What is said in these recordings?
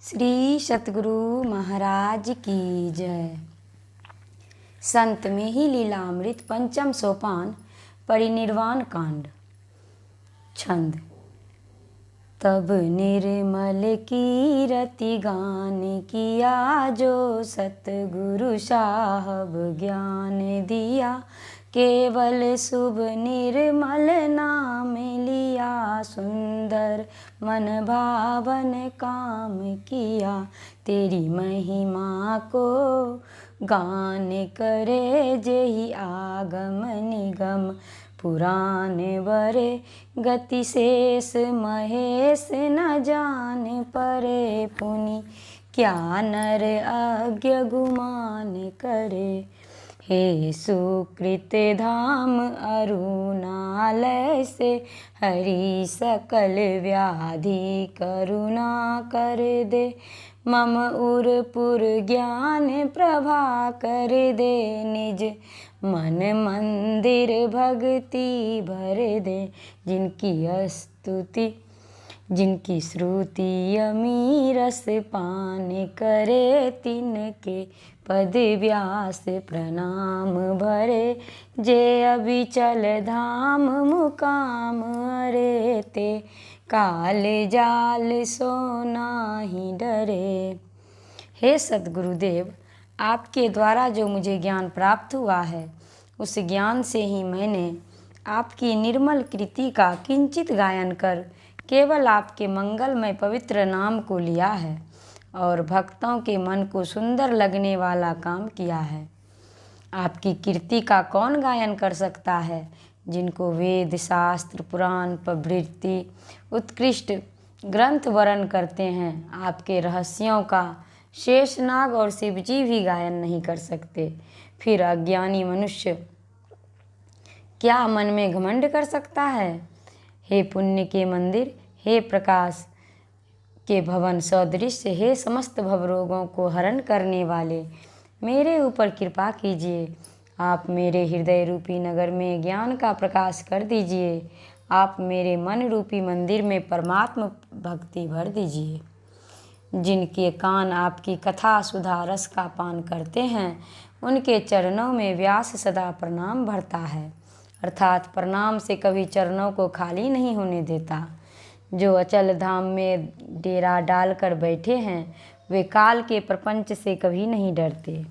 श्री सतगुरु महाराज की जय। संत में ही लीलामृत पंचम सोपान परिनिर्वाण कांड। छंद। तब निर्मल कीरति गान किया, जो सतगुरु साहब ज्ञान दिया। केवल शुभ निर्मल नाम लिया, सुंदर मन भावन काम किया। तेरी महिमा को गान करे, जेहि आगम निगम पुराण बरे। गति शेष महेश न जान परे, पुनि क्या नर अज्ञ गुमान करे। हे सुकृत धाम अरुणालय से, हरि सकल व्याधि करुणा कर दे। मम उरपुर ज्ञान प्रभा कर दे, निज मन मंदिर भक्ति भर दे। जिनकी श्रुति अमी रस पान करे, तिनके पद व्यास प्रणाम भरे। जे अविचल धाम मुकाम अरे, ते काल जाल सो नाहि डरे। हे सद्गुरुदेव, आपके द्वारा जो मुझे ज्ञान प्राप्त हुआ है, उस ज्ञान से ही मैंने आपकी निर्मल कृति का किंचित गायन कर केवल आपके मंगलमय पवित्र नाम को लिया है और भक्तों के मन को सुंदर लगने वाला काम किया है। आपकी कीर्ति का कौन गायन कर सकता है, जिनको वेद शास्त्र पुराण प्रभृति उत्कृष्ट ग्रंथ वर्ण करते हैं। आपके रहस्यों का शेषनाग और शिवजी भी गायन नहीं कर सकते। फिर अज्ञानी मनुष्य क्या मन में घमंड कर सकता है। हे पुण्य के मंदिर, हे प्रकाश के भवन सदृश्य, हे समस्त भवरोगों को हरण करने वाले, मेरे ऊपर कृपा कीजिए। आप मेरे हृदय रूपी नगर में ज्ञान का प्रकाश कर दीजिए। आप मेरे मन रूपी मंदिर में परमात्मा भक्ति भर दीजिए। जिनके कान आपकी कथा सुधा रस का पान करते हैं, उनके चरणों में व्यास सदा प्रणाम भरता है, अर्थात प्रणाम से कभी चरणों को खाली नहीं होने देता। जो अचल धाम में डेरा डालकर बैठे हैं, वे काल के प्रपंच से कभी नहीं डरते।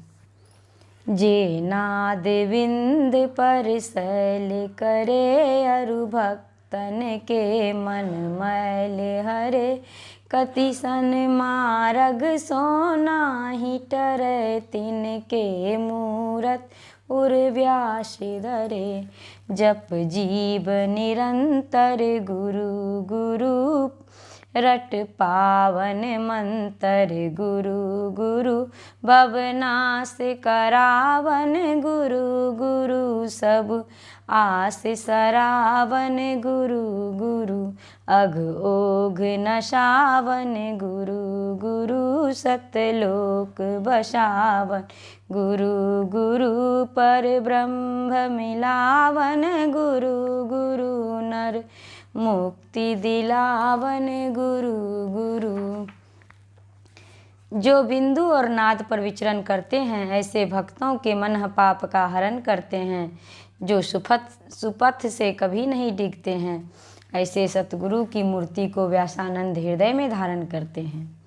जे नाद विंद पर शैल करे, अरु भक्तन के मन मैल हरे। कति सन मारग सो नाहि टरै, तिनके मूरत उर व्यास धरे। जप जीव निरंतर गुरु गुरु, रट पावन मंतर गुरु गुरु। भवनाश करावन गुरु गुरु, सब आस सरावन गुरु गुरु। अघ ओघ नशावन गुरु गुरु, सतलोक बसावन गुरु गुरु। पर ब्रह्म मिलावन गुरु गुरु, नर मुक्ति दिलावन गुरु गुरु। जो बिंदु और नाद पर विचरण करते हैं, ऐसे भक्तों के मन पाप का हरण करते हैं। जो सुपथ से कभी नहीं डिगते हैं, ऐसे सतगुरु की मूर्ति को व्यासानंद हृदय में धारण करते हैं।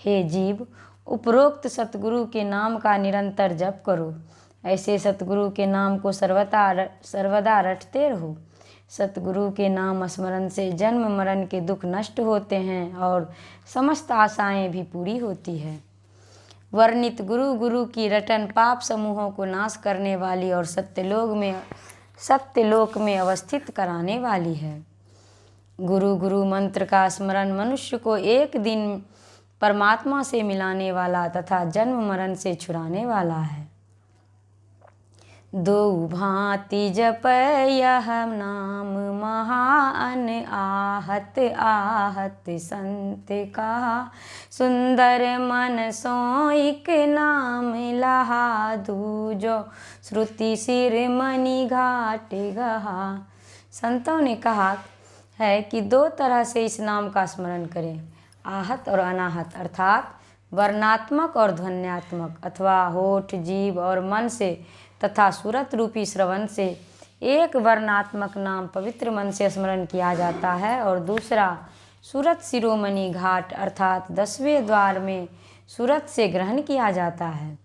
हे जीव, उपरोक्त सतगुरु के नाम का निरंतर जप करो। ऐसे सतगुरु के नाम को सर्वदा रटते रहो। सतगुरु के नाम स्मरण से जन्म मरण के दुख नष्ट होते हैं और समस्त आशाएं भी पूरी होती है। वर्णित गुरु गुरु की रटन पाप समूहों को नाश करने वाली और सत्यलोक में अवस्थित कराने वाली है। गुरु गुरु मंत्र का स्मरण मनुष्य को एक दिन परमात्मा से मिलाने वाला तथा जन्म मरण से छुड़ाने वाला है। दो भांति जप यह नाम, महान आहत आहत संत कहा। सुंदर मन सोइक नाम लहा, दूजो श्रुति सिर मणि घाट गहा। संतों ने कहा है कि दो तरह से इस नाम का स्मरण करें। आहत और अनाहत अर्थात वर्णात्मक और ध्वन्यात्मक अथवा होठ, जीभ और मन से तथा सूरत रूपी श्रवण से एक वर्णात्मक नाम पवित्र मन से स्मरण किया जाता है और दूसरा सूरत शिरोमणि घाट अर्थात 10वें द्वार में सूरत से ग्रहण किया जाता है।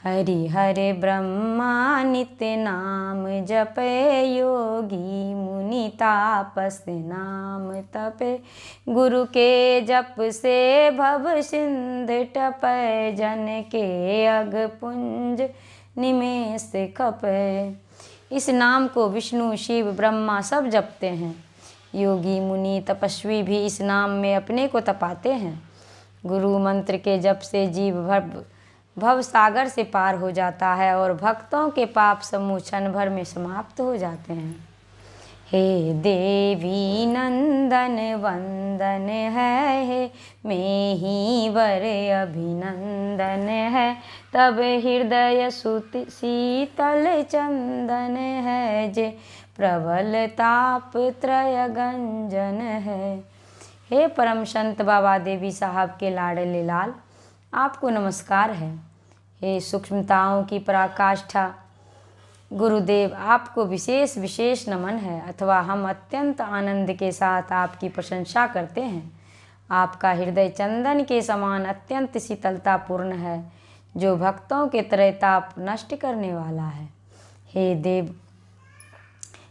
हरि हरे ब्रह्मा नित्य नाम जपे, योगी मुनि तापस नाम तपे, गुरु के जप से भव सिंध टपै, जन के अग पुंज निमेष खपै। इस नाम को विष्णु, शिव, ब्रह्मा सब जपते हैं। योगी मुनि तपस्वी भी इस नाम में अपने को तपाते हैं। गुरु मंत्र के जप से जीव भव सागर से पार हो जाता है और भक्तों के पाप समूह क्षण भर में समाप्त हो जाते हैं। हे देवी नंदन वंदन है, हे में ही वर अभिनंदन है, तब हृदय सुति शीतल चंदन है, जे प्रबल ताप त्रय गंजन है। हे परम संत बाबा देवी साहब के लाडले लाल, आपको नमस्कार है। हे सूक्ष्मताओं की पराकाष्ठा गुरुदेव, आपको विशेष विशेष नमन है अथवा हम अत्यंत आनंद के साथ आपकी प्रशंसा करते हैं। आपका हृदय चंदन के समान अत्यंत शीतलतापूर्ण है, जो भक्तों के त्रैताप नष्ट करने वाला है।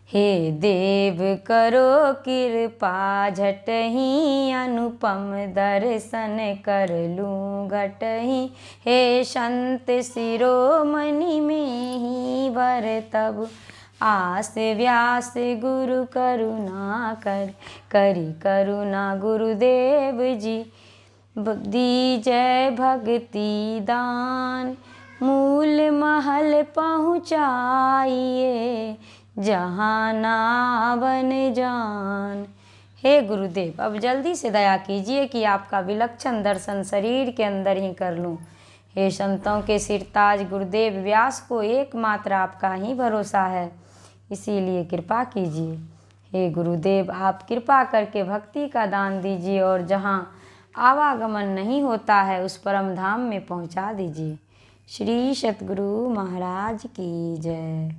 हे देव करो कृपा झटहि, अनुपम दर्शन कर लूँ घटहि, हे संत शिरोमणि में ही वर, तब आस व्यास गुरु करुणा करी करुणा गुरुदेव जी, दीजय भक्ति दान, मूल महल पहुँचाइए, जहाँ नावन जान। हे गुरुदेव, अब जल्दी से दया कीजिए कि आपका विलक्षण दर्शन शरीर के अंदर ही कर लूँ। हे संतों के सिरताज गुरुदेव व्यास को एकमात्र आपका ही भरोसा है, इसीलिए कृपा कीजिए। हे गुरुदेव, आप कृपा करके भक्ति का दान दीजिए और जहाँ आवागमन नहीं होता है उस परम धाम में पहुँचा दीजिए। श्री सतगुरु महाराज की जय।